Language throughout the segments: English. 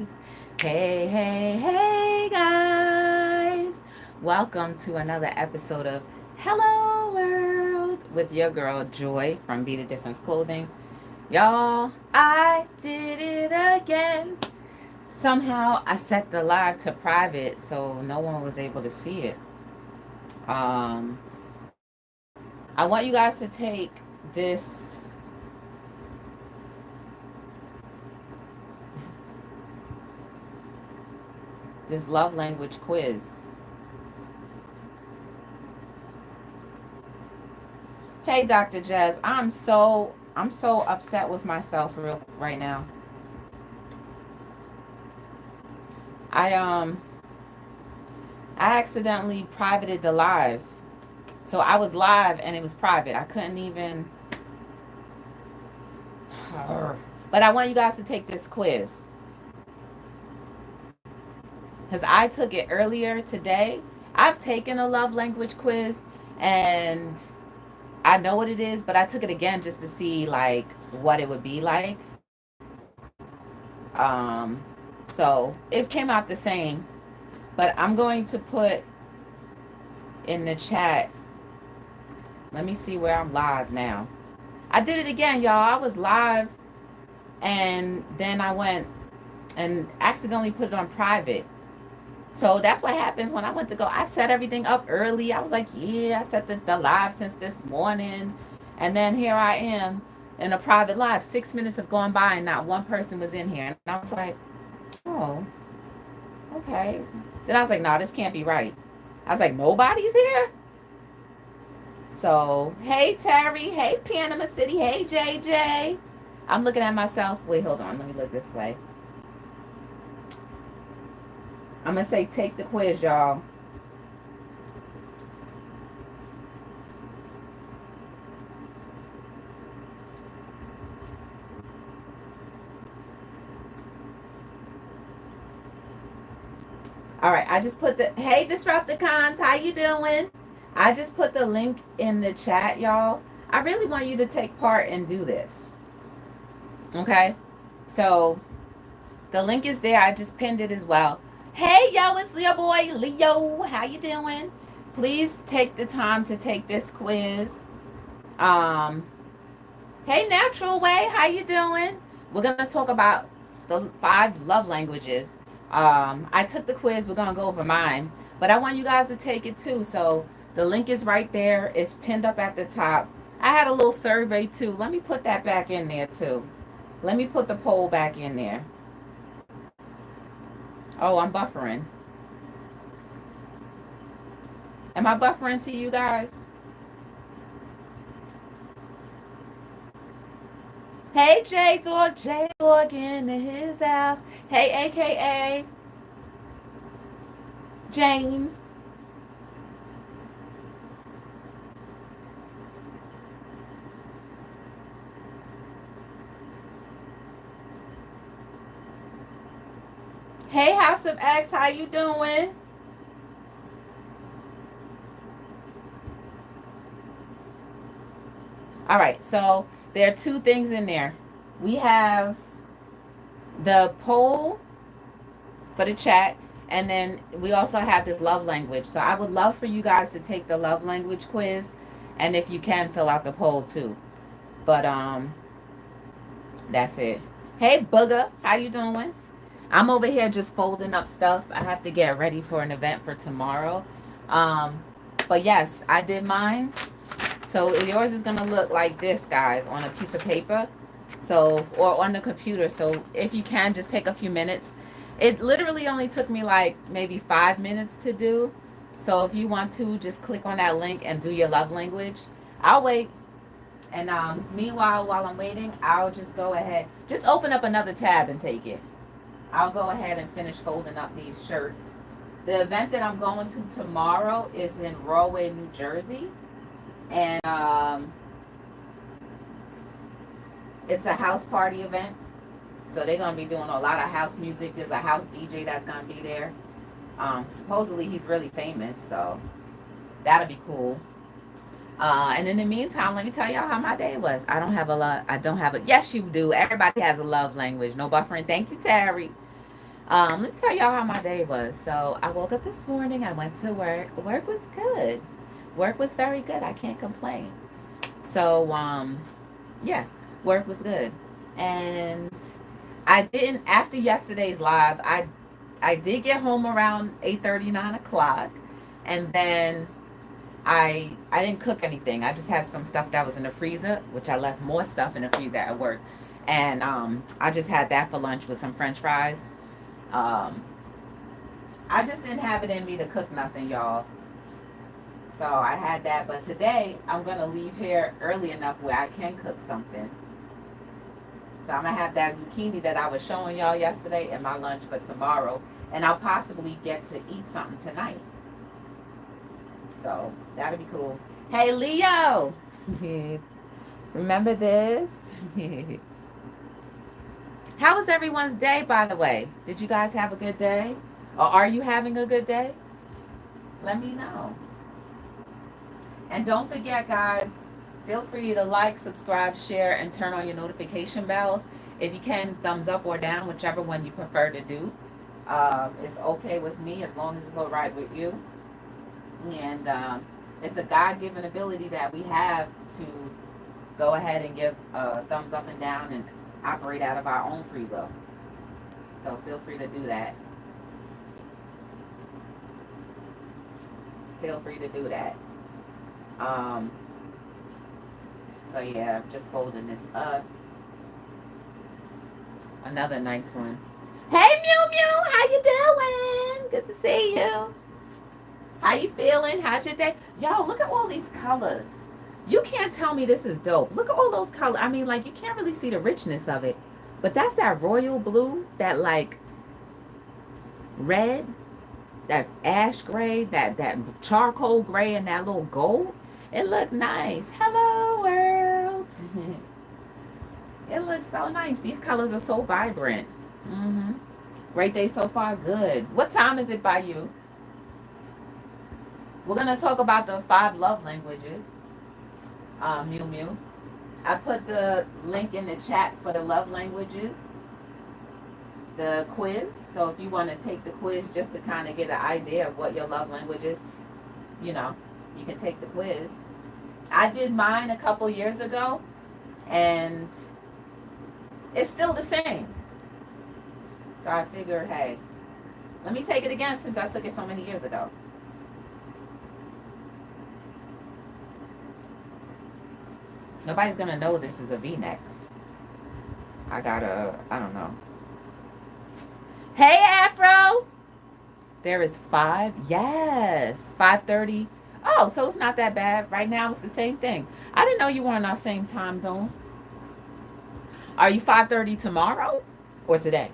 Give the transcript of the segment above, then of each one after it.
Hey, hey, hey, guys. Welcome to another episode of Hello World with your girl Joy from Be the Difference Clothing. Y'all, I did it again. Somehow I set the live to private so no one was able to see it. Um, I want you guys to take this this love language quiz. Hey, Dr. Jazz, I'm so upset with myself real right now. I um I accidentally privated the live. So I was live and it was private. I couldn't even but I want you guys to take this quiz cuz I took it earlier today. I've taken a love language quiz and I know what it is, but I took it again just to see like what it would be like. Um so it came out the same, but I'm going to put in the chat. Let me see where I'm live now. I did it again, y'all. I was live and then I went and accidentally put it on private. So that's what happens when I went to go. I set everything up early. I was like, yeah, I set the live since this morning. And then here I am in a private live. 6 minutes have gone by and not one person was in here. And I was like, oh, okay. Then I was like, no, this can't be right. I was like, nobody's here? So, hey, Terry. Hey, Panama City. Hey, JJ. I'm looking at myself. Wait, hold on. Let me look this way. I'm going to say take the quiz, y'all. All right, I just put the hey Disrupticons, how you doing? I just put the link in the chat, y'all. I really want you to take part and do this. Okay? So the link is there. I just pinned it as well. Hey yo, it's your boy Leo. How you doing? Please take the time to take this quiz. Um, hey Natural Way, how you doing? We're gonna talk about the 5 love languages. I took the quiz. We're gonna go over mine, but I want you guys to take it too. So the link is right there. It's pinned up at the top. I had a little survey too. Let me put that back in there too. Let me put the poll back in there. Oh, I'm buffering. Am I buffering to you guys? Hey, J Dog in his house. Hey, AKA James. Hey, House of X, how you doing? All right, so there are 2 things in there. We have the poll for the chat, and then we also have this love language. So I would love for you guys to take the love language quiz, and if you can, fill out the poll too. But that's it. Hey, Booger, how you doing? I'm over here just folding up stuff. I have to get ready for an event for tomorrow. Um, but yes, I did mine. So yours is gonna look like this, guys, on a piece of paper. So, or on the computer. So if you can, just take a few minutes. It literally only took me like maybe 5 minutes to do. So if you want to, just click on that link and do your love language. I'll wait. And meanwhile, while I'm waiting, I'll just go ahead. Just open up another tab and take it. I'll go ahead and finish folding up these shirts. The event that I'm going to tomorrow is in Rahway, New Jersey. And it's a house party event. So they're going to be doing a lot of house music. There's a house DJ that's going to be there. Supposedly he's really famous, so that'll be cool. And in the meantime, let me tell y'all how my day was. I don't have a lot. I don't have a. Yes, you do. Everybody has a love language. No buffering. Thank you, Terry. Let me tell y'all how my day was. So I woke up this morning. I went to work. Work was good. Work was very good. I can't complain. So yeah, work was good. And I didn't after yesterday's live. I did get home around 8:30, 9 o'clock, and then I didn't cook anything. I just had some stuff that was in the freezer, which I left more stuff in the freezer at work, and I just had that for lunch with some French fries. Um, I just didn't have it in me to cook nothing, y'all. So I had that, but today I'm gonna leave here early enough where I can cook something. So I'm gonna have that zucchini that I was showing y'all yesterday in my lunch for tomorrow, and I'll possibly get to eat something tonight. So that'll be cool. Hey Leo, remember this? How was everyone's day, by the way? Did you guys have a good day? Or are you having a good day? Let me know. And don't forget, guys, feel free to like, subscribe, share, and turn on your notification bells. If you can, thumbs up or down, whichever one you prefer to do. It's okay with me as long as it's all right with you. And it's a God-given ability that we have to go ahead and give thumbs up and down and operate out of our own free will. So feel free to do that. Feel free to do that. So yeah, I'm just folding this up. Another nice one. Hey Mew Mew, how you doing? Good to see you. How you feeling? How's your day? Y'all, look at all these colors. You can't tell me this is dope. Look at all those colors. I mean, like, you can't really see the richness of it. But that's that royal blue, that, like, red, that ash gray, that charcoal gray, and that little gold. It looked nice. Hello, world. It looks so nice. These colors are so vibrant. Mm-hmm. Great day so far. Good. What time is it by you? We're going to talk about the 5 love languages. Mew Mew. I put the link in the chat for the love languages, the quiz. So if you want to take the quiz just to kind of get an idea of what your love language is, you know, you can take the quiz. I did mine a couple years ago, and it's still the same. So I figured, hey, let me take it again since I took it so many years ago. Nobody's gonna know this is a V-neck. I don't know. Hey, Afro! There is 5. Yes, 5:30. Oh, so it's not that bad. Right now, it's the same thing. I didn't know you were in our same time zone. Are you 5:30 tomorrow or today?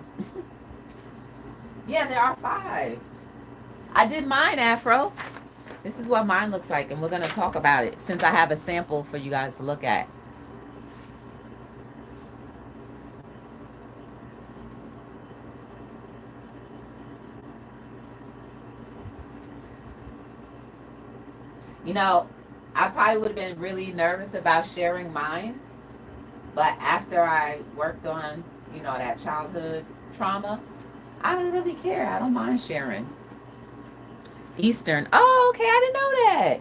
Yeah, there are 5. I did mine, Afro. This is what mine looks like, and we're going to talk about it since I have a sample for you guys to look at. You know, I probably would have been really nervous about sharing mine, but after I worked on, you know, that childhood trauma, I don't really care. I don't mind sharing. Eastern. Oh, okay. I didn't know that.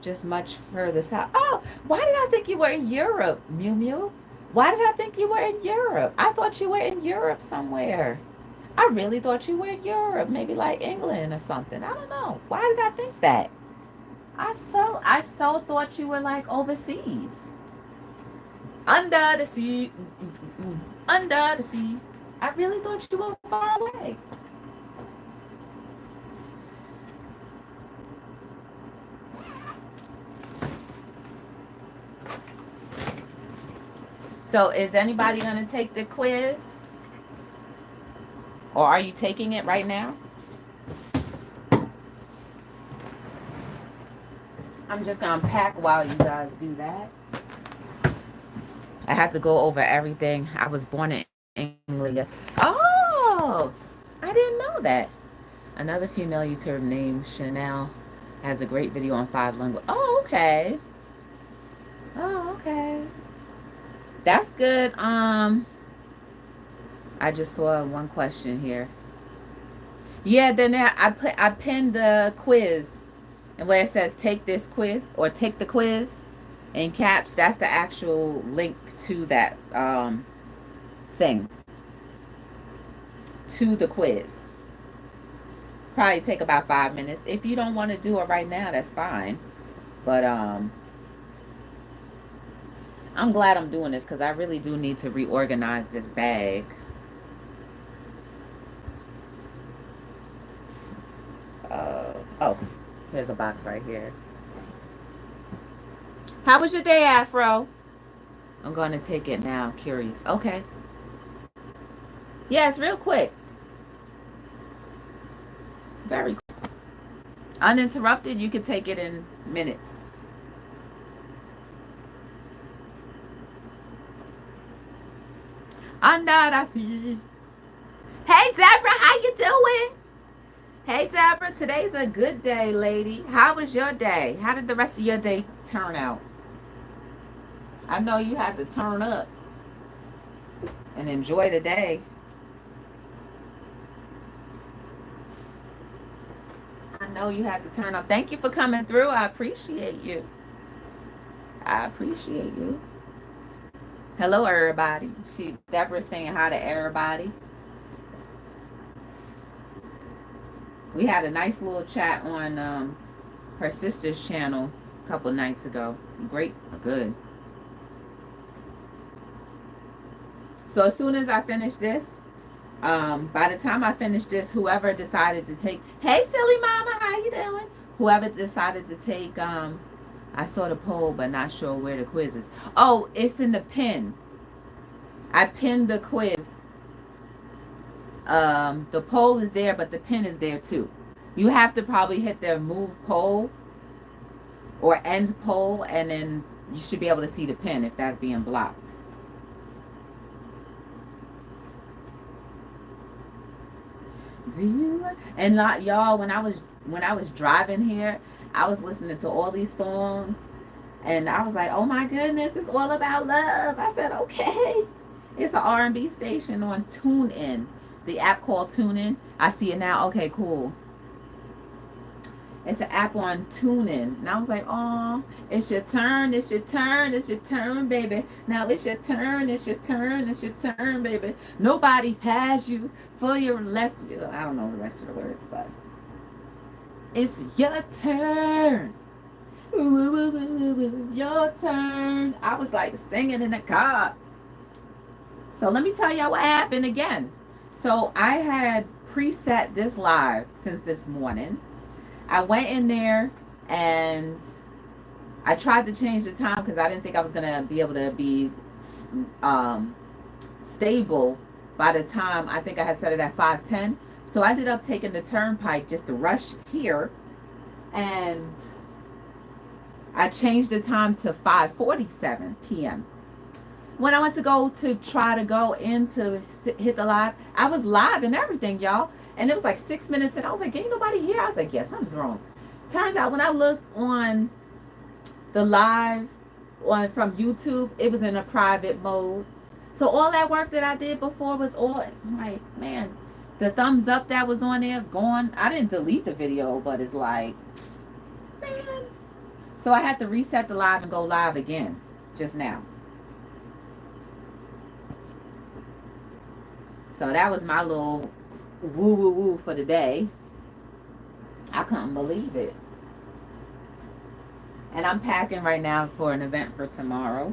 Just much further south. Oh, why did I think you were in Europe, Mew Mew? Why did I think you were in Europe? I thought you were in Europe somewhere. I really thought you were in Europe, maybe like England or something. I don't know. Why did I think that? I so thought you were like overseas. Under the sea. Under the sea. I really thought you were far away. So is anybody going to take the quiz? Or are you taking it right now? I'm just going to pack while you guys do that. I had to go over everything. I was born in England. Yes. Oh, I didn't know that. Another female YouTuber named Chanel has a great video on 5 languages. Oh, okay. Oh, okay. That's good. I just saw one question here. Yeah, then I pinned the quiz, and where it says take this quiz or take the quiz in caps, that's the actual link to that thing, to the quiz. Probably take about 5 minutes. If you don't want to do it right now, that's fine. But I'm glad I'm doing this because I really do need to reorganize this bag. Oh, here's a box right here. How was your day, Afro? I'm going to take it now. Curious. Okay. Yes, real quick. Very quick. Uninterrupted, you could take it in minutes. Andarasi. Hey, Deborah, how you doing? Hey, Deborah, today's a good day, lady. How was your day? How did the rest of your day turn out? I know you had to turn up and enjoy the day. I know you had to turn up. Thank you for coming through. I appreciate you. I appreciate you. Hello, everybody. Deborah's saying hi to everybody. We had a nice little chat on her sister's channel a couple nights ago. Great, good. So as soon as I finish this, by the time I finish this, whoever decided to take, hey, silly mama, how you doing? Whoever decided to take, I saw the poll, but not sure where the quiz is. Oh, it's in the pin. I pinned the quiz. The poll is there, but the pin is there too. You have to probably hit the move poll or end poll, and then you should be able to see the pin if that's being blocked. Do you? And not y'all, when I was driving here, I was listening to all these songs, and I was like, oh my goodness, it's all about love. I said, okay. It's an R&B station on TuneIn, the app called TuneIn. I see it now. Okay, cool. It's an app on TuneIn. And I was like, oh, it's your turn, it's your turn, it's your turn, baby. Now it's your turn, it's your turn, it's your turn, baby. Nobody has you for your less. I don't know the rest of the words, but it's your turn. Your turn. I was like singing in the car. So let me tell y'all what happened again. So I had preset this live since this morning. I went in there and I tried to change the time because I didn't think I was going to be able to be stable by the time I think I had set it at 5:10. So I ended up taking the turnpike just to rush here, and I changed the time to 5:47 p.m. When I went to go to try to go in to hit the live, I was live and everything, y'all. And it was like 6 minutes and I was like, ain't nobody here. I was like, yeah, something's wrong. Turns out when I looked on the live from YouTube, it was in a private mode. So all that work that I did before was all, I'm like, man, the thumbs up that was on there is gone. I didn't delete the video, but it's like, man. So I had to reset the live and go live again just now. So that was my little woo woo woo for the day. I couldn't believe it. And I'm packing right now for an event for tomorrow.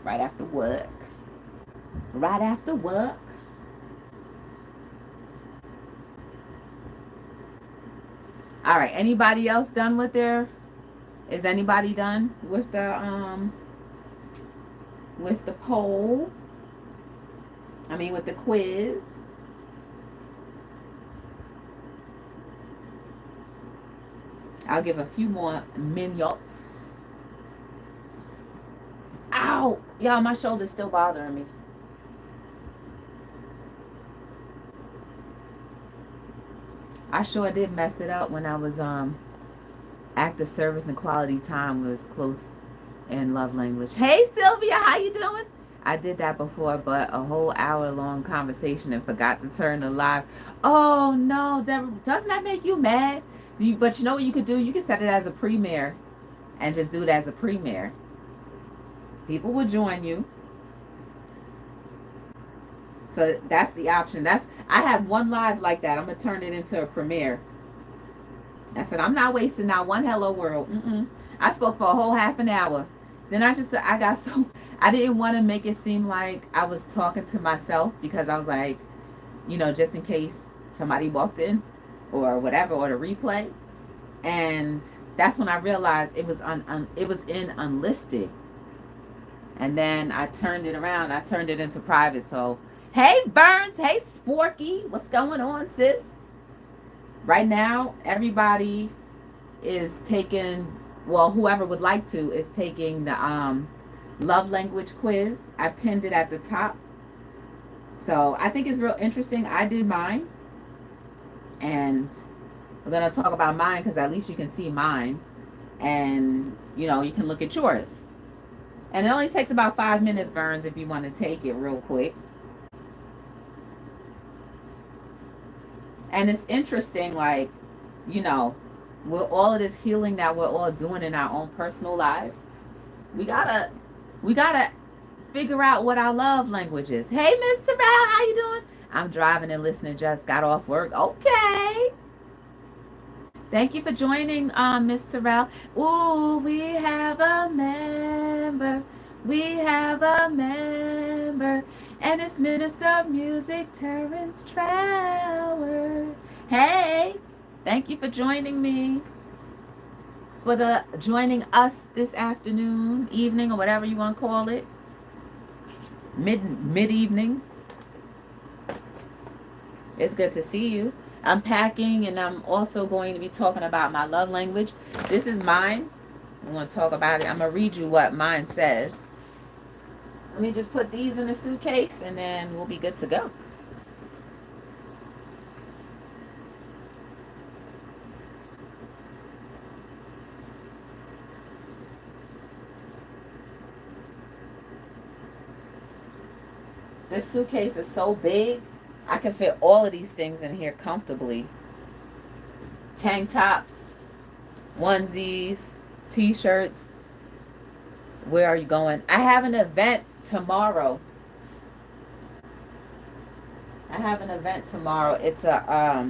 Right after work. Right after work. All right. Anybody else done with their? Is anybody done with the poll? I mean, with the quiz. I'll give a few more minutes. Ow! Y'all, my shoulder's still bothering me. I sure did mess it up when I was active service and quality time was close in love language. Hey Sylvia, how you doing? I did that before, but a whole hour long conversation and forgot to turn the live. Oh no, Deborah, doesn't that make you mad? But you know what you could do? You could set it as a premiere and just do it as a premiere. People will join you. So that's the option. I have one live like that. I'm gonna turn it into a premiere. I said I'm not wasting not one hello world. I spoke for a whole half an hour. Then I got so I didn't want to make it seem like I was talking to myself because I was like, just in case somebody walked in or whatever, or the replay. And that's when I realized it was it was in unlisted. And then I turned it around. I turned it into private. So, hey Burns, hey Sporky, what's going on, sis? Right now, everybody is taking, well, whoever would like to is taking the love language quiz. I pinned it at the top. So I think it's real interesting. I did mine. And we're going to talk about mine because at least you can see mine. And, you can look at yours. And it only takes about 5 minutes, Burns, if you want to take it real quick. And it's interesting, like, with all of this healing that we're all doing in our own personal lives, we gotta figure out what our love language is. Hey, Miss Terrell, how you doing? I'm driving and listening, just got off work. Okay. Thank you for joining, Miss Terrell. Ooh, we have a member. We have a member. And it's Minister of Music, Terrence Trower. Hey, thank you for joining me. Joining us this afternoon, evening, or whatever you want to call it. Mid-evening. It's good to see you. I'm packing, and I'm also going to be talking about my love language. This is mine. I'm going to talk about it. I'm going to read you what mine says. Let me just put these in a suitcase, and then we'll be good to go. This suitcase is so big, I can fit all of these things in here comfortably. Tank tops, onesies, t-shirts. Where are you going? I have an event tomorrow. It's a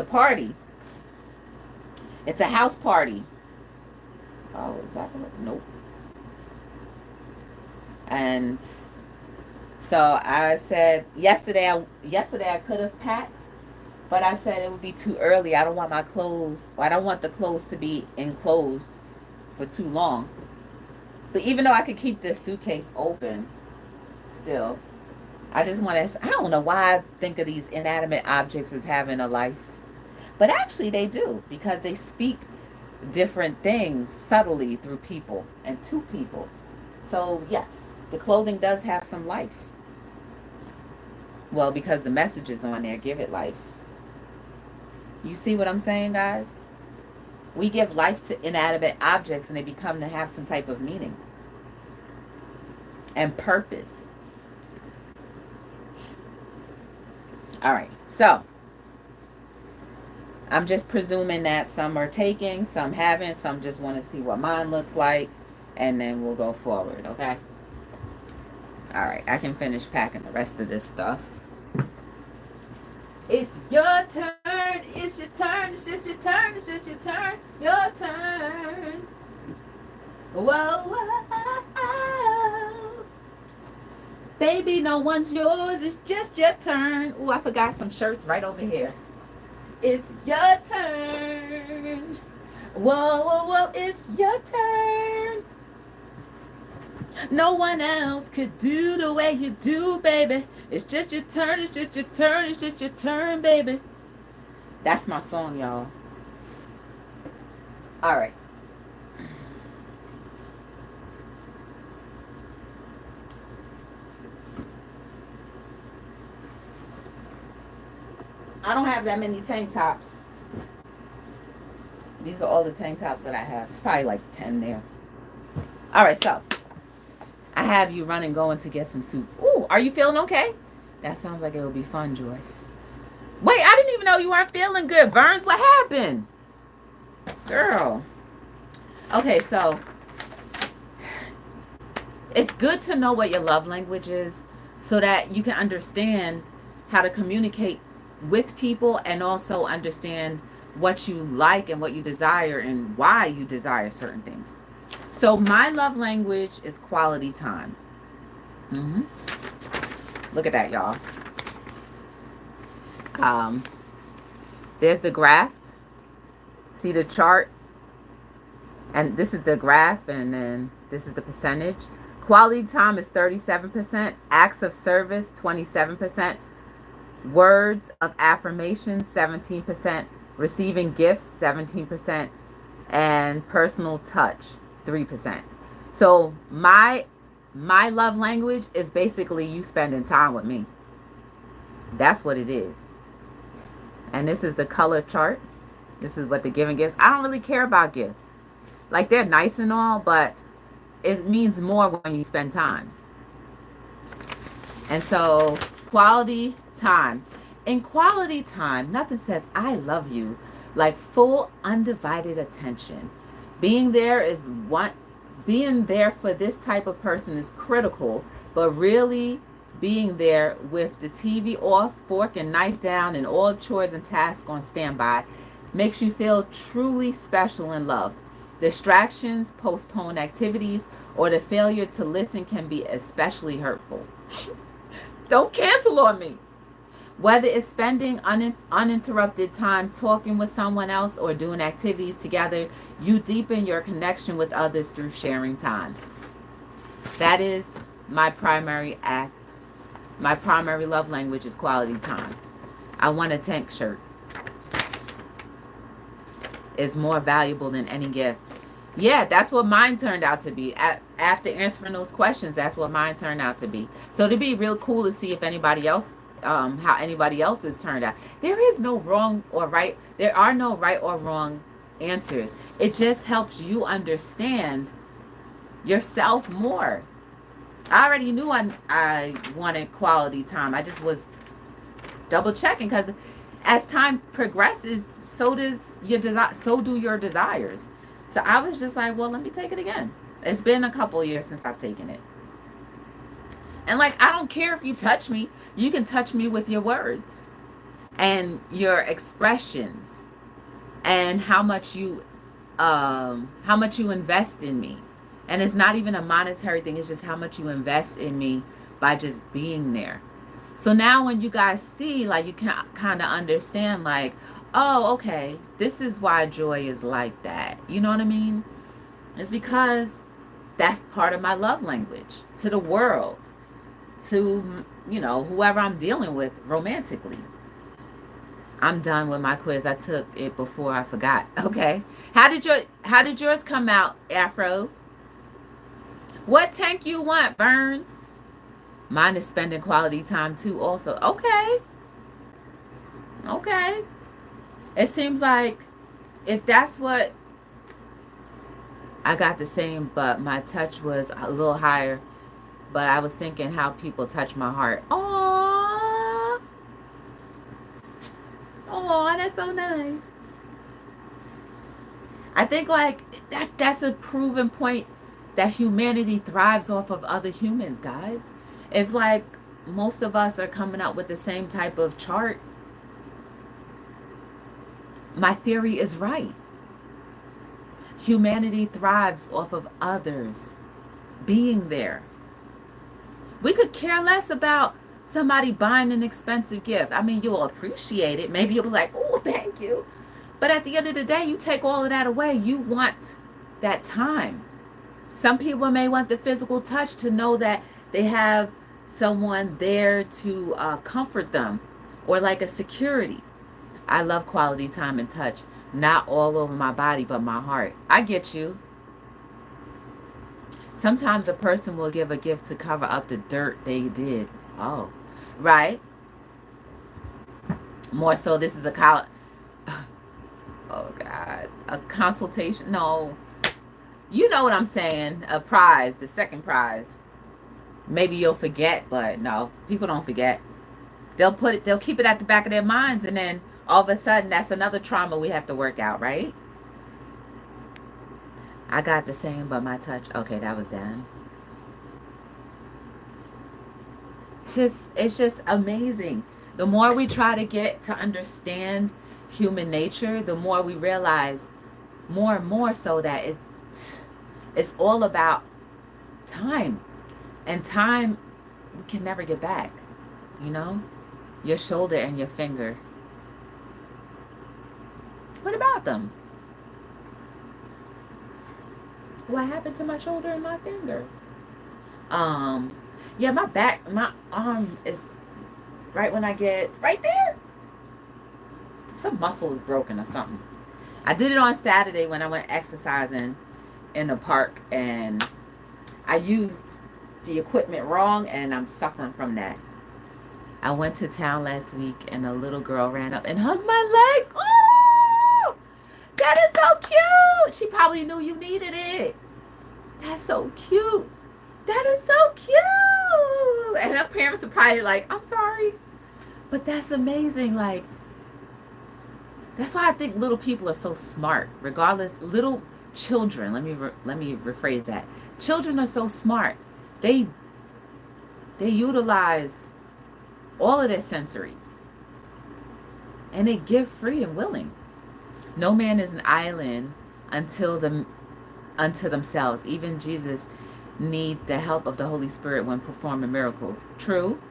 party. It's a house party. Oh, is that the nope. And so I said yesterday I could have packed, but I said it would be too early. I don't want the clothes to be enclosed for too long. But even though I could keep this suitcase open still, I just want to, I don't know why I think of these inanimate objects as having a life. But actually they do, because they speak different things subtly through people and to people. So yes, the clothing does have some life. Well, because the messages on there give it life. You see what I'm saying, guys? We give life to inanimate objects and they become to have some type of meaning and purpose. All right, so I'm just presuming that some are taking, some haven't, some just want to see what mine looks like, and then we'll go forward, okay? All right, I can finish packing the rest of this stuff. It's your turn. It's your turn. It's just your turn. It's just your turn. Your turn. Whoa, whoa. Baby, no one's yours. It's just your turn. Oh, I forgot some shirts right over here. It's your turn. Whoa, whoa, whoa. It's your turn. No one else could do the way you do, baby. It's just your turn, it's just your turn, it's just your turn, baby. That's my song, y'all. All right. I don't have that many tank tops. These are all the tank tops that I have. It's probably like 10 there. All right, so I have you running, going to get some soup. Ooh, are you feeling okay? That sounds like it will be fun, Joy. Wait, I didn't even know you weren't feeling good, Verns. What happened? Girl. Okay, so it's good to know what your love language is so that you can understand how to communicate with people and also understand what you like and what you desire and why you desire certain things. So my love language is quality time. Mm-hmm. Look at that, y'all. Um, there's the graph. See the chart? And this is the graph, and then this is the percentage. Quality time is 37%. Acts of service, 27%. Words of affirmation, 17%. Receiving gifts, 17%. And personal touch, 3%. So my love language is basically you spending time with me. That's what it is. And this is the color chart. This is what the giving gifts. I don't really care about gifts. Like, they're nice and all, but it means more when you spend time. And so, quality time. In quality time, nothing says I love you like full undivided attention. Being there is one being there for this type of person is critical, but really being there with the TV off, fork and knife down, and all chores and tasks on standby makes you feel truly special and loved. Distractions, postponed activities, or the failure to listen can be especially hurtful. Don't cancel on me. Whether it's spending uninterrupted time talking with someone else or doing activities together, you deepen your connection with others through sharing time. That is my primary act. My primary love language is quality time. I want a tank shirt. Is more valuable than any gift. Yeah, that's what mine turned out to be. After answering those questions, that's what mine turned out to be. So it'd be real cool to see if anybody else, how anybody else's turned out. There is no wrong or right. There are no right or wrong answers. It just helps you understand yourself more. I already knew I wanted quality time. I just was double checking because as time progresses, so do your desires. So I was just like, well, let me take it again. It's been a couple years since I've taken it. And like, I don't care if you touch me. You can touch me with your words and your expressions and how much you invest in me. And it's not even a monetary thing. It's just how much you invest in me by just being there. So now when you guys see, like, you can kind of understand, like, oh, okay, this is why Joy is like that. You know what I mean? It's because that's part of my love language to the world, to, whoever I'm dealing with romantically. I'm done with my quiz. I took it before I forgot. Okay. How did yours come out, Afro? What tank you want, Burns? Mine is spending quality time too also. Okay. Okay. It seems like if that's what I got the same, but my touch was a little higher. But I was thinking how people touch my heart. Aww. Aww, that's so nice. I think like that's a proven point that humanity thrives off of other humans, guys. If like most of us are coming up with the same type of chart, my theory is right. Humanity thrives off of others being there. We could care less about somebody buying an expensive gift. I mean, you'll appreciate it. Maybe you'll be like, oh, thank you. But at the end of the day, you take all of that away. You want that time. Some people may want the physical touch to know that they have someone there to comfort them, or like a security. I love quality time and touch. Not all over my body, but my heart. I get you. Sometimes a person will give a gift to cover up the dirt they did. Oh, right. More so, this is a oh God, a consultation. No, You know what I'm saying? A prize, the second prize. Maybe you'll forget, but no, people don't forget. They'll keep it at the back of their minds, and then all of a sudden, that's another trauma we have to work out, right? I got the same, but my touch. Okay, that was done. It's just amazing. The more we try to get to understand human nature, the more we realize more and more so that it's all about time. And time we can never get back, you know? Your shoulder and your finger. What about them? What happened to my shoulder and my finger? Um, yeah, my back, my arm is right when I get right there. Some muscle is broken or something. I did it on Saturday when I went exercising in the park, and I used the equipment wrong, and I'm suffering from that. I went to town last week, and a little girl ran up and hugged my legs. Oh, that is so cute. She probably knew you needed it. That's so cute. That is so cute. And her parents are probably like, I'm sorry. But that's amazing. Like, that's why I think little people are so smart. Regardless, little children, let me rephrase that. Children are so smart. They utilize all of their sensories. And they give free and willing. No man is an island unto themselves. Even Jesus need the help of the Holy Spirit when performing miracles. True.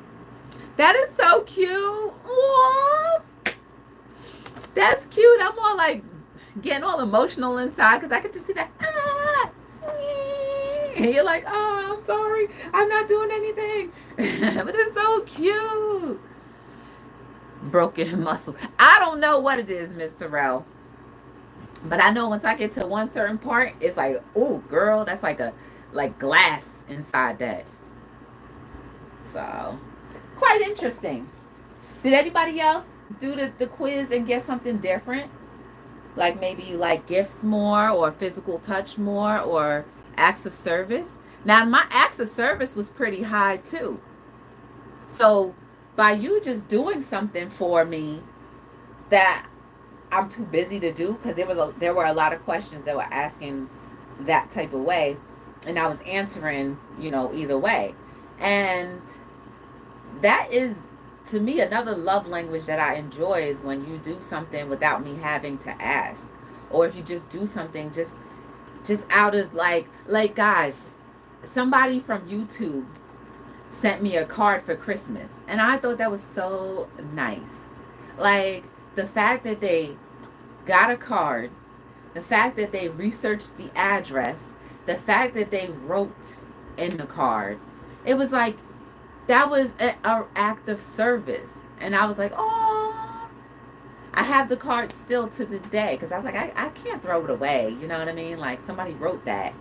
That is so cute. Aww. That's cute. I'm all like getting all emotional inside because I could just see that. Ah, and you're like, oh, I'm sorry. I'm not doing anything. But it's so cute. Broken muscle. I don't know what it is, Miss Terrell. But I know once I get to one certain part, it's like, oh, girl, that's like glass inside that. So, quite interesting. Did anybody else do the quiz and get something different? Like maybe you like gifts more or physical touch more or acts of service? Now, my acts of service was pretty high too. So, by you just doing something for me that I'm too busy to do, because there were a lot of questions that were asking that type of way, and I was answering, either way. And that is, to me, another love language that I enjoy is when you do something without me having to ask, or if you just do something just out of like guys, somebody from YouTube sent me a card for Christmas, and I thought that was so nice. Like, the fact that they got a card, the fact that they researched the address, the fact that they wrote in the card, it was like, that was an act of service. And I was like, oh, I have the card still to this day, because I was like, I can't throw it away. You know what I mean? Like, somebody wrote that.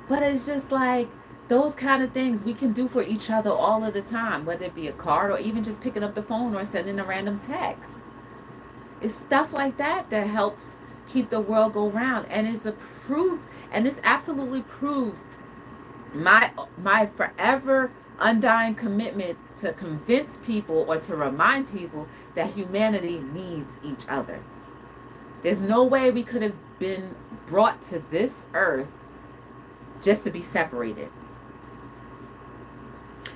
But it's just like, those kind of things we can do for each other all of the time, whether it be a card or even just picking up the phone or sending a random text. It's stuff like that that helps keep the world go round. And it's a proof, and this absolutely proves my forever undying commitment to convince people or to remind people that humanity needs each other. There's no way we could have been brought to this earth just to be separated.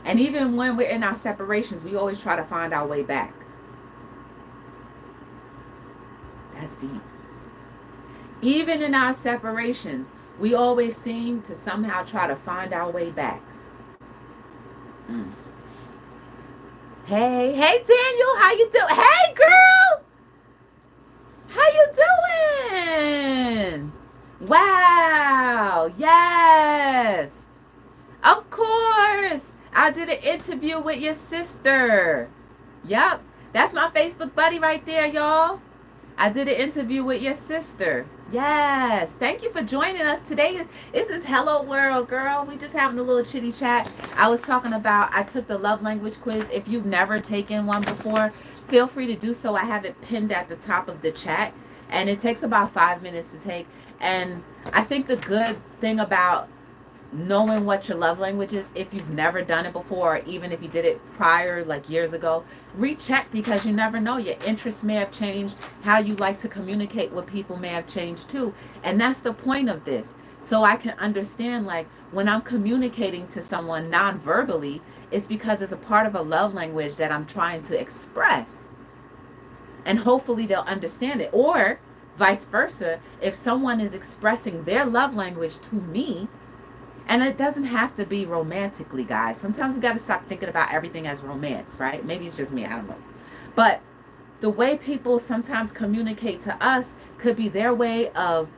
And even when we're in our separations, we always try to find our way back. That's deep. Even in our separations, we always seem to somehow try to find our way back. Hey Daniel, how you doing? Hey girl, how you doing? Wow, yes, of course. I did an interview with your sister. Yep, that's my Facebook buddy right there, y'all. I did an interview with your sister. Yes. Thank you for joining us today. This is Hello World, girl. We just having a little chitty chat. I was talking about, I took the love language quiz. If you've never taken one before, feel free to do so. I have it pinned at the top of the chat, and it takes about 5 minutes to take. And I think the good thing about knowing what your love language is, if you've never done it before, or even if you did it prior, like years ago, recheck, because you never know. Your interests may have changed. How you like to communicate with people may have changed too. And that's the point of this. So I can understand, like, when I'm communicating to someone non-verbally, it's because it's a part of a love language that I'm trying to express. And hopefully they'll understand it. Or vice versa, if someone is expressing their love language to me, and it doesn't have to be romantically, guys. Sometimes we got to stop thinking about everything as romance, right? Maybe it's just me, I don't know. But the way people sometimes communicate to us could be their way of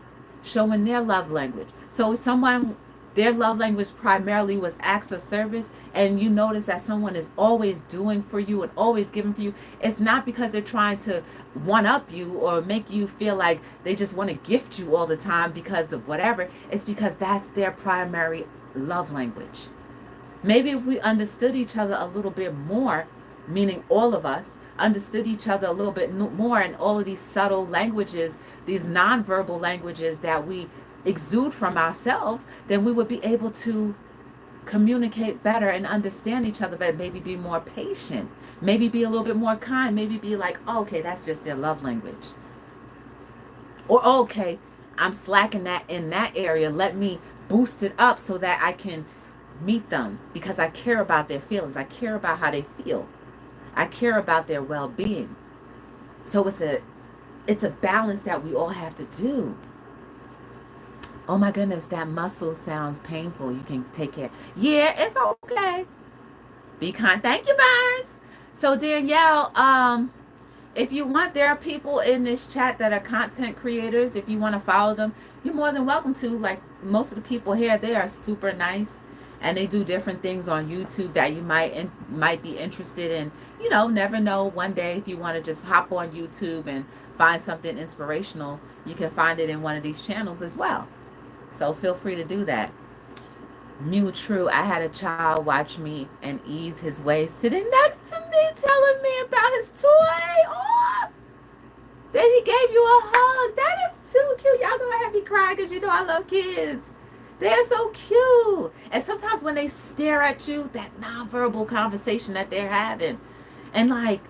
showing their love language. So if someone, their love language primarily was acts of service, and you notice that someone is always doing for you and always giving for you, it's not because they're trying to one up you or make you feel like they just want to gift you all the time because of whatever. It's because that's their primary love language. Maybe if we understood each other a little bit more, meaning all of us understood each other a little bit more, and all of these subtle languages, these nonverbal languages that we exude from ourselves, then we would be able to communicate better and understand each other better, maybe be more patient, maybe be a little bit more kind, maybe be like, oh, okay, that's just their love language. Or, oh, okay, I'm slacking that in that area. Let me boost it up so that I can meet them, because I care about their feelings. I care about how they feel. I care about their well-being. So it's a balance that we all have to do. Oh my goodness, that muscle sounds painful. You can take care. Yeah, it's okay. Be kind. Thank you, Vines. So Danielle, if you want, there are people in this chat that are content creators. If you want to follow them, you're more than welcome to. Like most of the people here, they are super nice, and they do different things on YouTube that you might be interested in. You know, never know. One day, if you want to just hop on YouTube and find something inspirational, you can find it in one of these channels as well. So feel free to do that. Mew True, I had a child watch me and ease his way, sitting next to me, telling me about his toy. Oh, then he gave you a hug. That is too cute. Y'all gonna have me cry because you know I love kids. They're so cute. And sometimes when they stare at you, that nonverbal conversation that they're having. And like,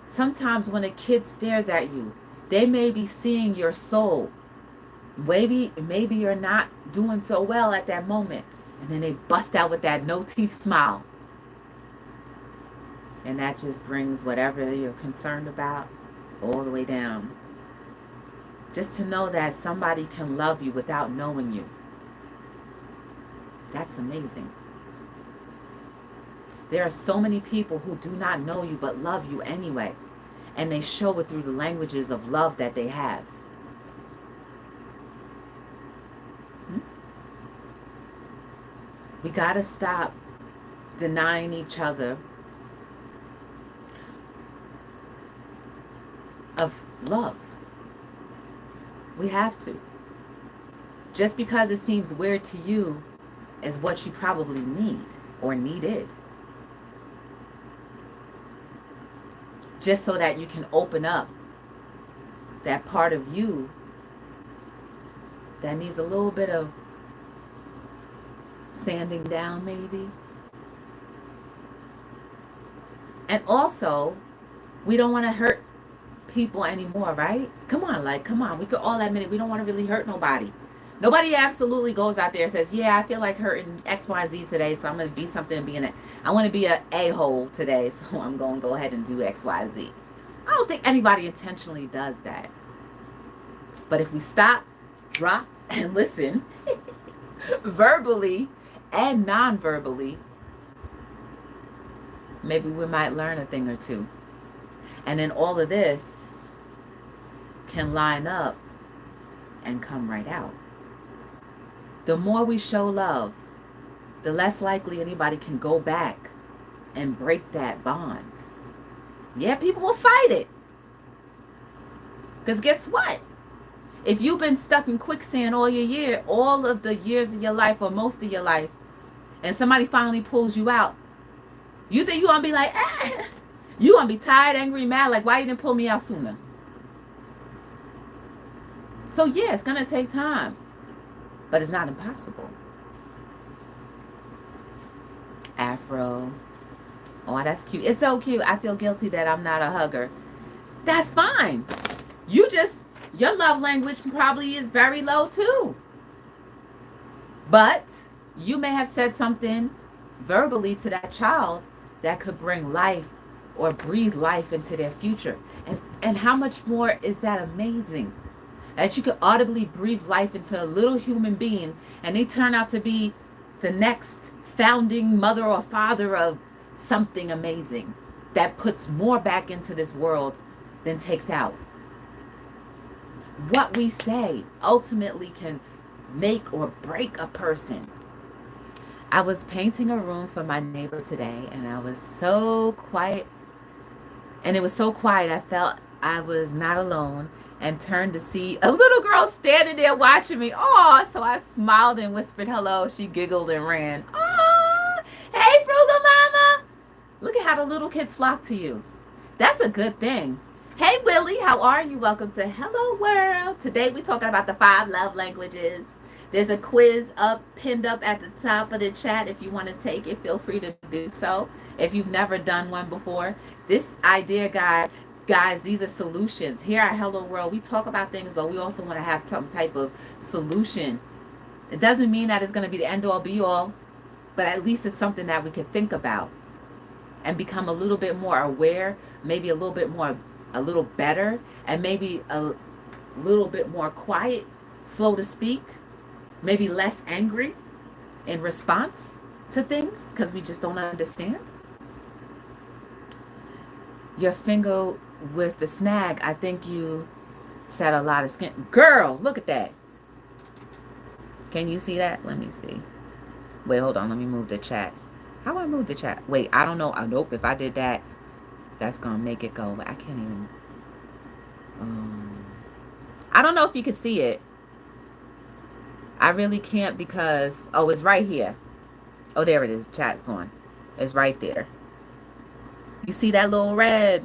sometimes when a kid stares at you, they may be seeing your soul. Maybe you're not doing so well at that moment. And then they bust out with that no teeth smile. And that just brings whatever you're concerned about all the way down. Just to know that somebody can love you without knowing you. That's amazing. There are so many people who do not know you but love you anyway. And they show it through the languages of love that they have. We got to stop denying each other of love. We have to. Just because it seems weird to you is what you probably need or needed. Just so that you can open up that part of you that needs a little bit of sanding down, maybe. And also, we don't want to hurt people anymore, right? Come on, we could all admit it. We don't want to really hurt nobody. Nobody absolutely goes out there and says, yeah, I feel like hurting X, Y, Z today, so I'm going to be something and be in it. I want to be an a-hole today, so I'm going to go ahead and do X, Y, Z. I don't think anybody intentionally does that. But if we stop, drop, and listen, verbally and non-verbally, maybe we might learn a thing or two. And then all of this can line up and come right out. The more we show love, the less likely anybody can go back and break that bond. Yeah, people will fight it. Because guess what? If you've been stuck in quicksand all of the years of your life or most of your life, and somebody finally pulls you out, you think you're going to be like, ah, you're going to be tired, angry, mad, like, why you didn't pull me out sooner? So yeah, it's going to take time. but it's not impossible. Afro. Oh, that's cute. It's so cute. I feel guilty that I'm not a hugger. That's fine. Your love language probably is very low too. But you may have said something verbally to that child that could bring life or breathe life into their future. And how much more is that amazing? That you could audibly breathe life into a little human being and they turn out to be the next founding mother or father of something amazing that puts more back into this world than takes out. What we say ultimately can make or break a person. I was painting a room for my neighbor today and I was so quiet. And it was so quiet, I felt I was not alone and turned to see a little girl standing there watching me. Oh, so I smiled and whispered hello. She giggled and ran. Oh, hey, Frugal Mama. Look at how the little kids flock to you. That's a good thing. Hey, Willie, how are you? Welcome to Hello World. Today we're talking about the 5 love languages. There's a quiz pinned up at the top of the chat. If you want to take it, feel free to do so. If you've never done one before, this idea guide, guys, these are solutions. Here at Hello World, we talk about things, but we also want to have some type of solution. It doesn't mean that it's going to be the end all be all, but at least it's something that we could think about and become a little bit more aware, maybe a little better, and maybe a little bit more quiet, slow to speak, maybe less angry in response to things because we just don't understand. Your finger with the snag, I think you said a lot of skin. Girl, look at that. Can you see that? Let me see. Wait, hold on. Let me move the chat. How do I move the chat? Wait, I don't know. Nope, if I did that, that's going to make it go. I can't even. I don't know if you can see it. I really can't because, oh, it's right here. Oh, there it is. Chat's gone. It's right there. You see that little red?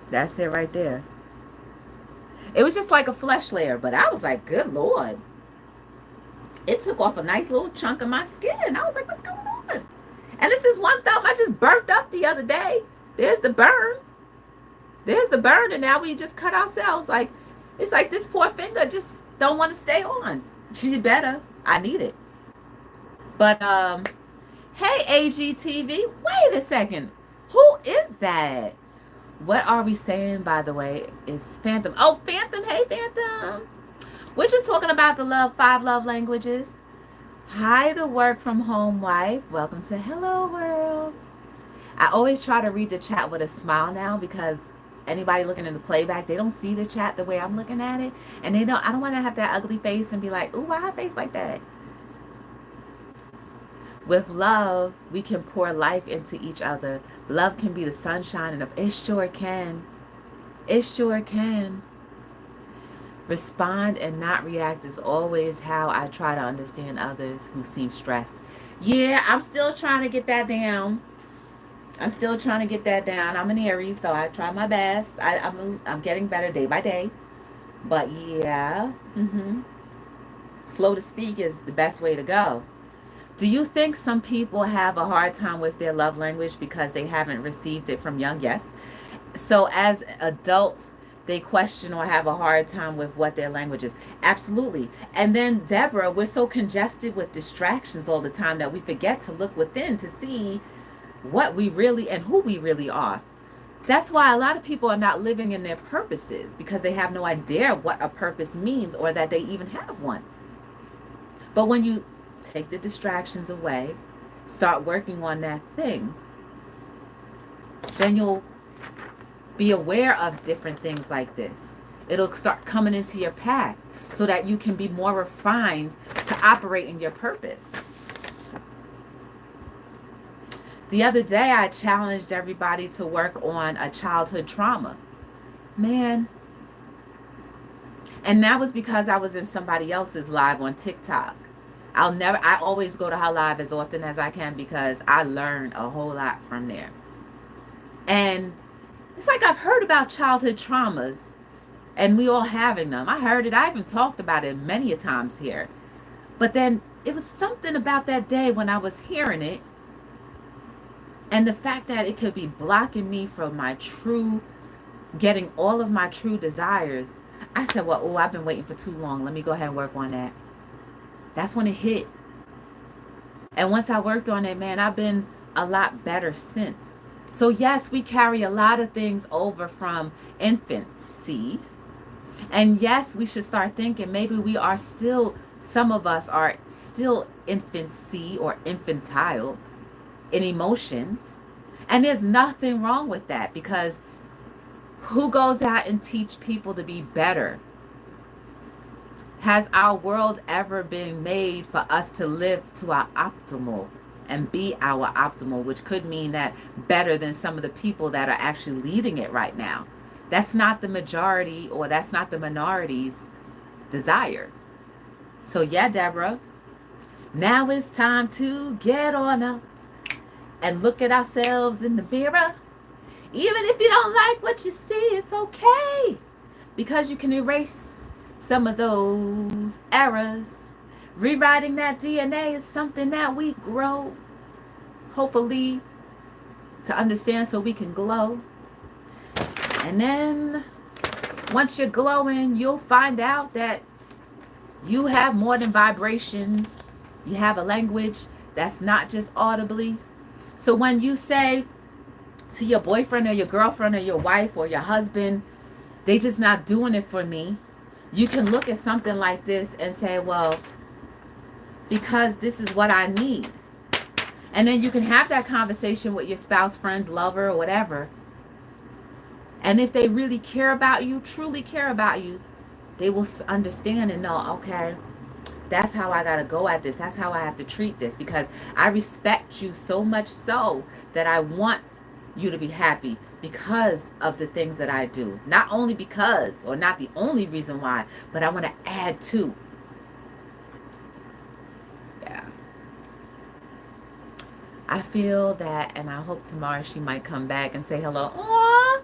That's it right there. It was just like a flesh layer, but I was like, good Lord. It took off a nice little chunk of my skin. I was like, what's going on? And this is one thumb I just burnt up the other day. There's the burn. There's the burn, and now we just cut ourselves. Like, it's like this poor finger just don't want to stay on. She better. I need it. But, hey, AGTV. Wait a second. Who is that? What are we saying, by the way? Is Phantom. Oh, Phantom. Hey, Phantom. We're just talking about the 5 love languages. Hi, the work from home wife. Welcome to Hello World. I always try to read the chat with a smile now because anybody looking in the playback, they don't see the chat the way I'm looking at it. And I don't want to have that ugly face and be like, ooh, why I face like that? With love, we can pour life into each other. Love can be the sunshine, and it sure can. It sure can. Respond and not react is always how I try to understand others who seem stressed. Yeah, I'm still trying to get that down. I'm an Aries, so I try my best. I'm getting better day by day. But yeah, slow to speak is the best way to go. Do you think some people have a hard time with their love language because they haven't received it from young? Yes. So as adults, they question or have a hard time with what their language is. Absolutely. And then, Deborah, we're so congested with distractions all the time that we forget to look within to see what we really and who we really are. That's why a lot of people are not living in their purposes because they have no idea what a purpose means or that they even have one. But when you take the distractions away, start working on that thing, then you'll be aware of different things like this. It'll start coming into your path so that you can be more refined to operate in your purpose. The other day, I challenged everybody to work on a childhood trauma. Man. And that was because I was in somebody else's live on TikTok. I always go to her live as often as I can because I learn a whole lot from there. And it's like I've heard about childhood traumas, And we all having them. I heard it. I even talked about it many a times here. But then it was something about that day when I was hearing it, and the fact that it could be blocking me from my true, getting all of my true desires. I said, well, oh, I've been waiting for too long. Let me go ahead and work on that. That's when it hit. And once I worked on it, man, I've been a lot better since. So yes, we carry a lot of things over from infancy. And yes, we should start thinking maybe we are still, some of us are still infancy or infantile in emotions. And there's nothing wrong with that, because who goes out and teach people to be better? Has our world ever been made for us to live to our optimal and be our optimal, which could mean that better than some of the people that are actually leading it right now? That's not the majority, or that's not the minority's desire. So yeah, Deborah, now it's time to get on up and look at ourselves in the mirror. Even if you don't like what you see, it's okay, because you can erase some of those errors. Rewriting that DNA is something that we grow, hopefully, to understand so we can glow. And then once you're glowing, you'll find out that you have more than vibrations. You have a language that's not just audibly. So when you say to your boyfriend or your girlfriend or your wife or your husband, they just not doing it for me, you can look at something like this and say, well, because this is what I need. And then you can have that conversation with your spouse, friends, lover, or whatever. And if they really care about you, truly care about you, they will understand and know, okay, that's how I got to go at this. That's how I have to treat this, because I respect you so much so that I want you to be happy because of the things that I do. Not only because, or not the only reason why, but I want to add to. Yeah. I feel that, and I hope tomorrow she might come back and say hello. Aww.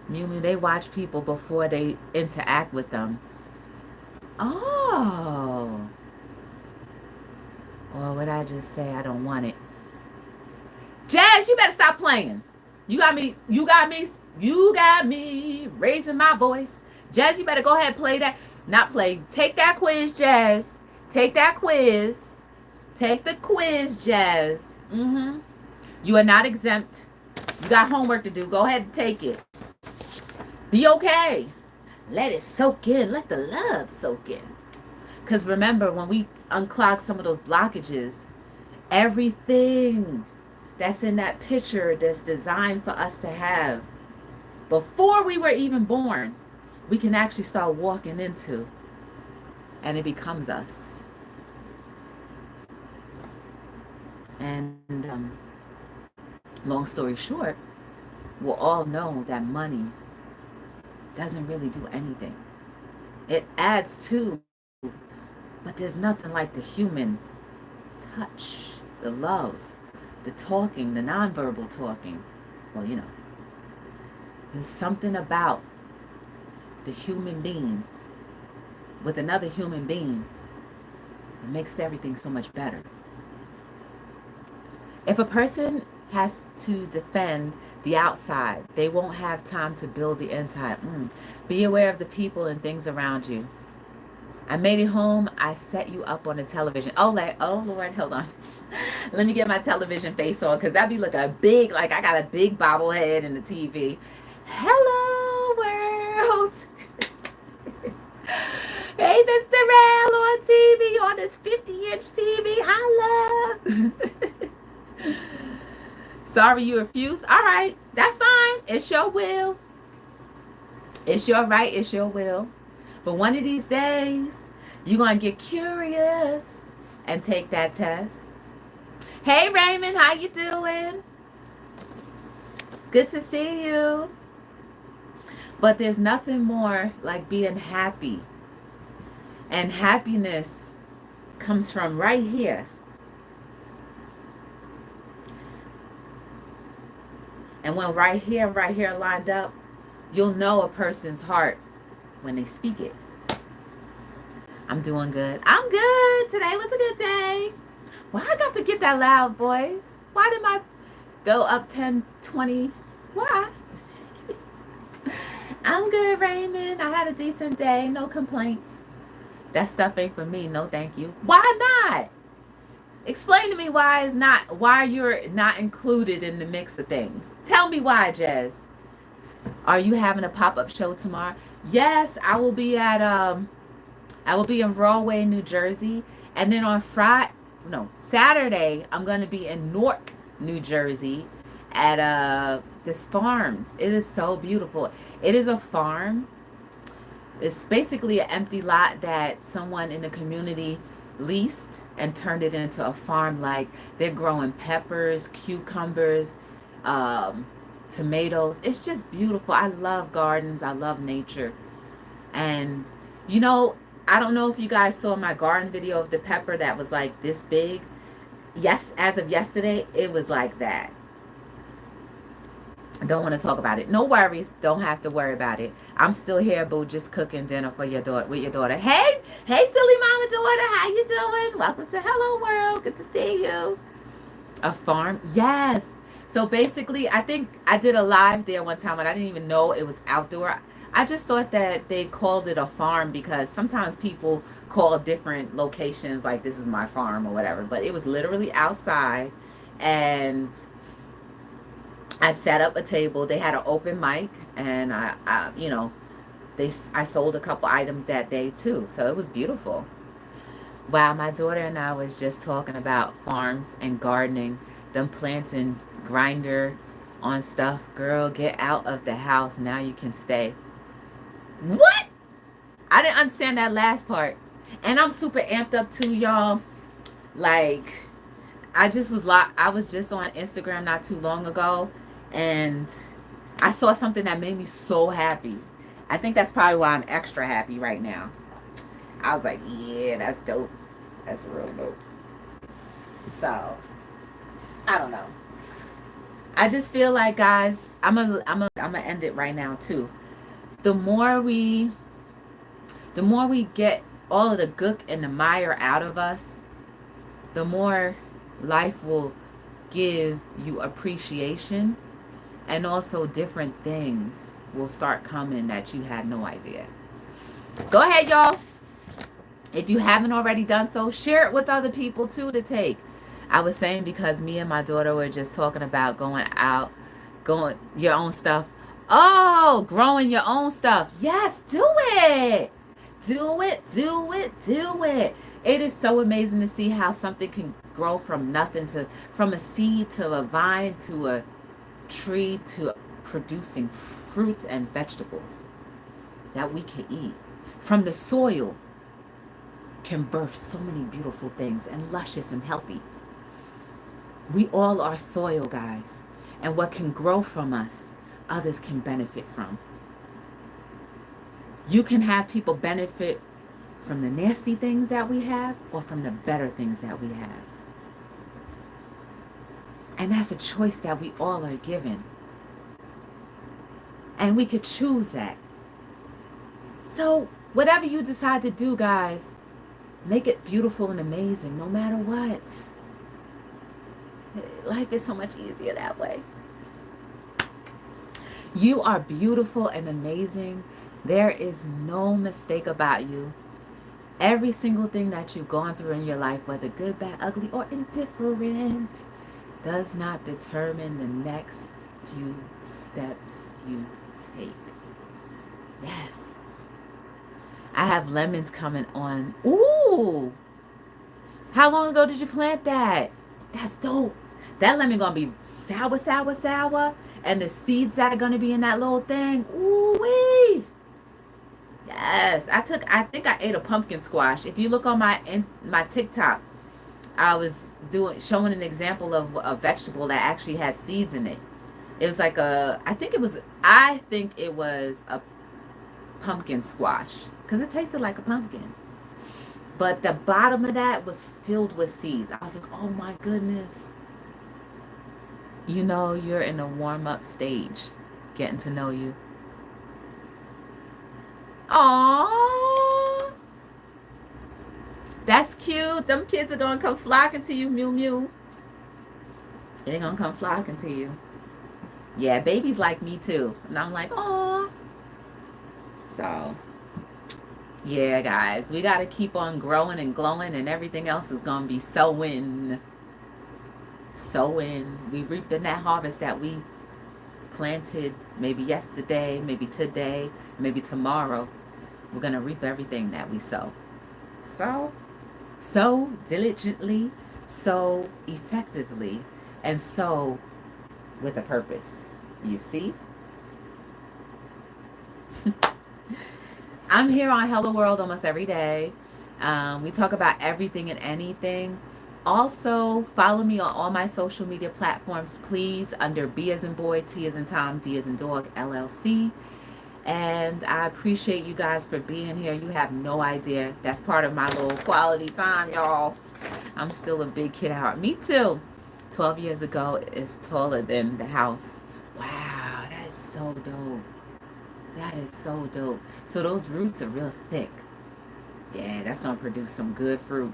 Mew, they watch people before they interact with them. Oh. Or what I just say, I don't want it. Jazz, you better stop playing. You got me raising my voice. Jazz, you better go ahead and play that. Not play. Take that quiz, Jazz. Take that quiz. Take the quiz, Jazz. You are not exempt. You got homework to do. Go ahead and take it. Be okay. Let it soak in. Let the love soak in. Because remember, when we unclog some of those blockages, everything that's in that picture that's designed for us to have before we were even born, we can actually start walking into, and it becomes us. And long story short, we'll all know that money doesn't really do anything. It adds to, but there's nothing like the human touch, the love, the talking, the nonverbal talking. Well, you know, there's something about the human being with another human being that makes everything so much better. If a person has to defend the outside, they won't have time to build the inside. Be aware of the people and things around you. I made it home. I set you up on the television. Oh Lord, hold on. Let me get my television face on, because that'd be like a big, like I got a big bobblehead in the TV. Hello, world. Hey, Mr. Rail on TV, on this 50-inch TV. Holla. Sorry you refuse. All right, that's fine. It's your will. It's your right. It's your will. But one of these days, you're going to get curious and take that test. Hey, Raymond, how you doing? Good to see you. But there's nothing more like being happy. And happiness comes from right here. And when right here lined up, You'll know a person's heart when they speak it. I'm doing good. I'm good. Today was a good day. Why I got to get that loud voice? Why did my go up 10, 20? Why? I'm good, Raymond. I had a decent day. No complaints. That stuff ain't for me. No, thank you. Why not? Explain to me why you're not included in the mix of things. Tell me why, Jez. Are you having a pop-up show tomorrow? Yes, I will be in Rahway, New Jersey, and then on Saturday, I'm going to be in Newark, New Jersey at this farms. It is so beautiful. It is a farm. It's basically an empty lot that someone in the community leased and turned it into a farm. Like they're growing peppers, cucumbers, tomatoes. It's just beautiful. I love gardens. I love nature. And you know, I don't know if you guys saw my garden video of the pepper that was like this big. Yes, as of yesterday, it was like that. I don't want to talk about it. No worries. Don't have to worry about it. I'm still here, boo, just cooking dinner for your daughter with your daughter. Hey, silly mama daughter, how you doing? Welcome to Hello World. Good to see you. A farm? Yes. So basically, I think I did a live there one time and I didn't even know it was outdoor. I just thought that they called it a farm because sometimes people call different locations like this is my farm or whatever. But it was literally outside, and I set up a table. They had an open mic, and I sold a couple items that day too. So it was beautiful. Wow, my daughter and I was just talking about farms and gardening, them planting grinder on stuff. Girl, get out of the house. Now you can stay. What? I didn't understand that last part. And I'm super amped up too, y'all. Like, I was just on Instagram not too long ago, and I saw something that made me so happy. I think that's probably why I'm extra happy right now. I was like, yeah, that's dope. That's real dope. So, I don't know. I just feel like, guys, I'm gonna end it right now too. The more we get all of the gook and the mire out of us, the more life will give you appreciation, and also different things will start coming that you had no idea. Go ahead, y'all. If you haven't already done so, share it with other people too to take. I was saying because me and my daughter were just talking about going your own stuff. Oh, growing your own stuff. Yes, do it. Do it, do it, do it. It is so amazing to see how something can grow from nothing from a seed to a vine to a tree to producing fruit and vegetables that we can eat. From the soil can birth so many beautiful things and luscious and healthy. We all are soil, guys. And what can grow from us, others can benefit from. You can have people benefit from the nasty things that we have or from the better things that we have. And that's a choice that we all are given. And we could choose that. So whatever you decide to do, guys, make it beautiful and amazing no matter what. Life is so much easier that way. You are beautiful and amazing. There is no mistake about you. Every single thing that you've gone through in your life, whether good, bad, ugly, or indifferent, does not determine the next few steps you take. Yes. I have lemons coming on. Ooh. How long ago did you plant that? That's dope. That lemon gonna be sour, sour, sour. And the seeds that are gonna be in that little thing. Ooh-wee. Yes. I think I ate a pumpkin squash. If you look on my TikTok, I was showing an example of a vegetable that actually had seeds in it. It was like I think it was a pumpkin squash because it tasted like a pumpkin. But the bottom of that was filled with seeds. I was like, oh my goodness. You know, you're in a warm-up stage, getting to know you. Aww. That's cute. Them kids are gonna come flocking to you, Mew Mew. They're gonna come flocking to you. Yeah, babies like me too. And I'm like, aww. So, yeah, guys, we gotta keep on growing and glowing, and everything else is gonna be sowing. Sowing. We reaping that harvest that we planted maybe yesterday, maybe today, maybe tomorrow. We're gonna reap everything that we sow. So diligently, so effectively, and so with a purpose. You see? I'm here on Hello World almost every day. We talk about everything and anything. Also, follow me on all my social media platforms, please, under B as in boy, T as in Tom, D as in dog, LLC. And I appreciate you guys for being here. You have no idea. That's part of my little quality time, y'all. I'm still a big kid at heart. Me too. 12 years ago is taller than the house. Wow, that is so dope. That is so dope. So those roots are real thick. Yeah, that's going to produce some good fruit.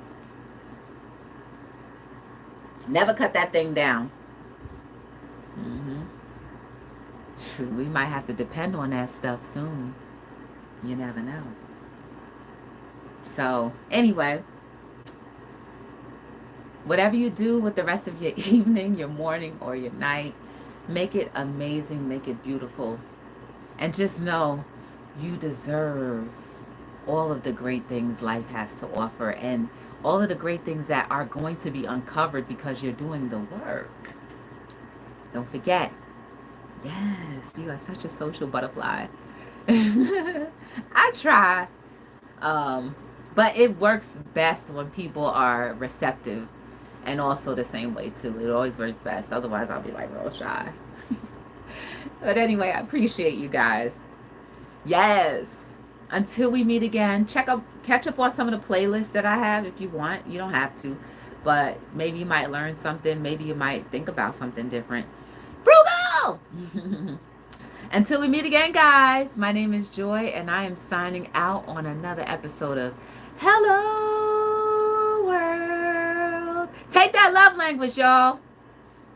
Never cut that thing down. True, we might have to depend on that stuff soon. You never know. So, anyway, whatever you do with the rest of your evening, your morning, or your night, make it amazing, make it beautiful. And just know you deserve all of the great things life has to offer, and all of the great things that are going to be uncovered because you're doing the work. Don't forget. Yes, you are such a social butterfly. I try. But it works best when people are receptive, and also the same way too. It always works best. Otherwise, I'll be like real shy. But anyway, I appreciate you guys. Yes. Until we meet again, catch up on some of the playlists that I have if you want. You don't have to, but maybe you might learn something. Maybe you might think about something different. Frugal! Until we meet again, guys, my name is Joy, and I am signing out on another episode of Hello World. Take that love language, y'all.